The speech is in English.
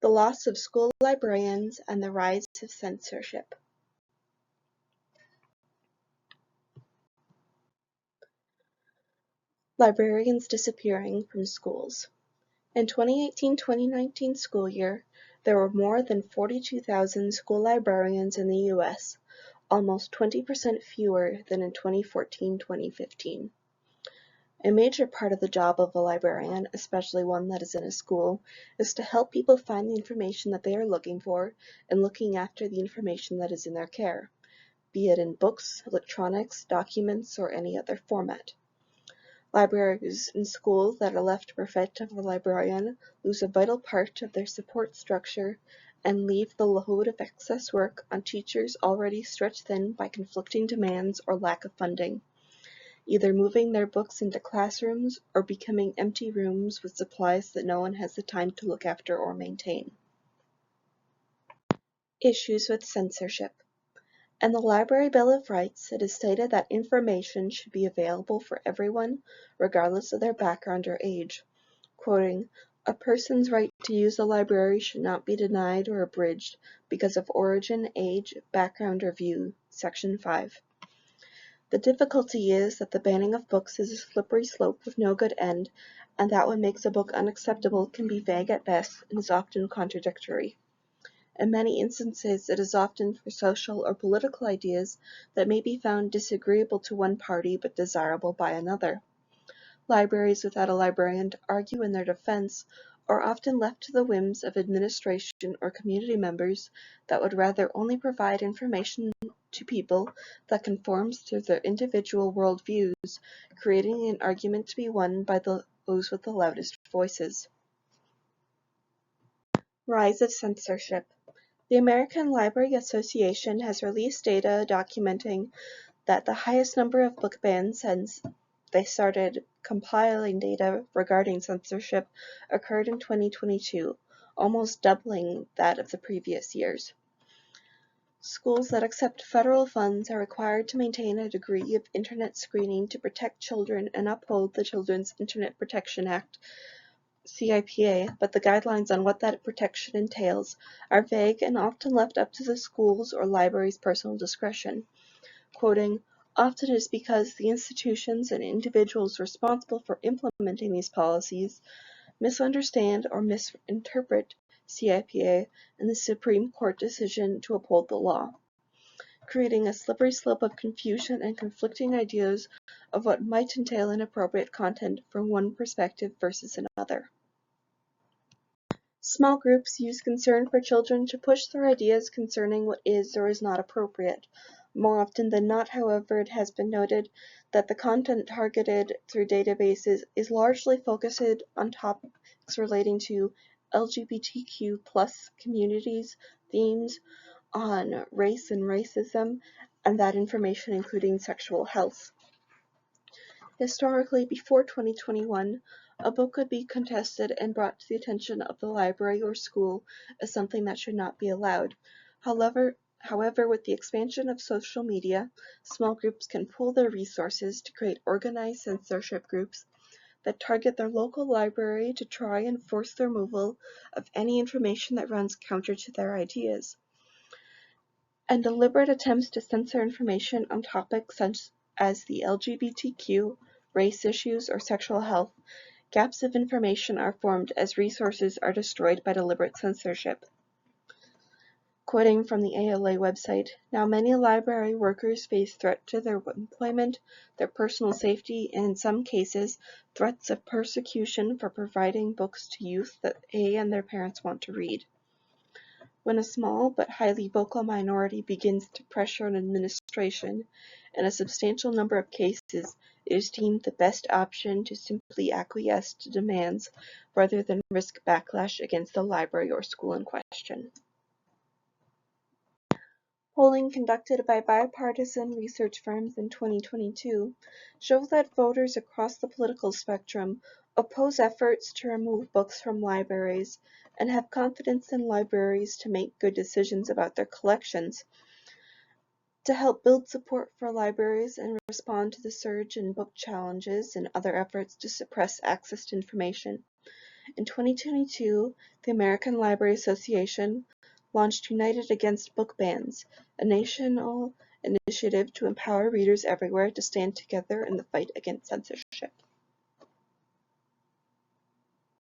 The loss of school librarians and the rise of censorship. Librarians disappearing from schools. In 2018-2019 school year, there were more than 42,000 school librarians in the U.S., almost 20% fewer than in 2014-2015. A major part of the job of a librarian, especially one that is in a school, is to help people find the information that they are looking for and looking after the information that is in their care, be it in books, electronics, documents, or any other format. Libraries in schools that are left bereft of a librarian lose a vital part of their support structure and leave the load of excess work on teachers already stretched thin by conflicting demands or lack of funding, either moving their books into classrooms or becoming empty rooms with supplies that no one has the time to look after or maintain. Issues with censorship. In the Library Bill of Rights, it is stated that information should be available for everyone, regardless of their background or age. Quoting, "A person's right to use a library should not be denied or abridged because of origin, age, background, or view." Section 5. The difficulty is that the banning of books is a slippery slope with no good end, and that what makes a book unacceptable can be vague at best and is often contradictory. In many instances, it is often for social or political ideas that may be found disagreeable to one party but desirable by another. Libraries without a librarian to argue in their defense are often left to the whims of administration or community members that would rather only provide information to people that conforms to their individual worldviews, creating an argument to be won by those with the loudest voices. Rise of censorship. The American Library Association has released data documenting that the highest number of book bans since they started compiling data regarding censorship occurred in 2022, almost doubling that of the previous years. Schools that accept federal funds are required to maintain a degree of internet screening to protect children and uphold the Children's Internet Protection Act, CIPA, but the guidelines on what that protection entails are vague and often left up to the school's or library's personal discretion. Quoting, "Often it is because the institutions and individuals responsible for implementing these policies misunderstand or misinterpret CIPA and the Supreme Court decision to uphold the law, creating a slippery slope of confusion and conflicting ideas of what might entail inappropriate content from one perspective versus another." Small groups use concern for children to push their ideas concerning what is or is not appropriate. More often than not, however, it has been noted that the content targeted through databases is largely focused on topics relating to LGBTQ+ communities, themes on race and racism, and that information including sexual health. Historically, before 2021, a book could be contested and brought to the attention of the library or school as something that should not be allowed. However, with the expansion of social media, small groups can pool their resources to create organized censorship groups that target their local library to try and force the removal of any information that runs counter to their ideas. And deliberate attempts to censor information on topics such as the LGBTQ, race issues, or sexual health, gaps of information are formed as resources are destroyed by deliberate censorship. Quoting from the ALA website, "Now many library workers face threat to their employment, their personal safety, and in some cases, threats of persecution for providing books to youth that they and their parents want to read. When a small but highly vocal minority begins to pressure an administration, in a substantial number of cases, it is deemed the best option to simply acquiesce to demands rather than risk backlash against the library or school in question." Polling conducted by bipartisan research firms in 2022 shows that voters across the political spectrum oppose efforts to remove books from libraries and have confidence in libraries to make good decisions about their collections. To help build support for libraries and respond to the surge in book challenges and other efforts to suppress access to information, In 2022, the American Library Association launched United Against Book Bans, a national initiative to empower readers everywhere to stand together in the fight against censorship.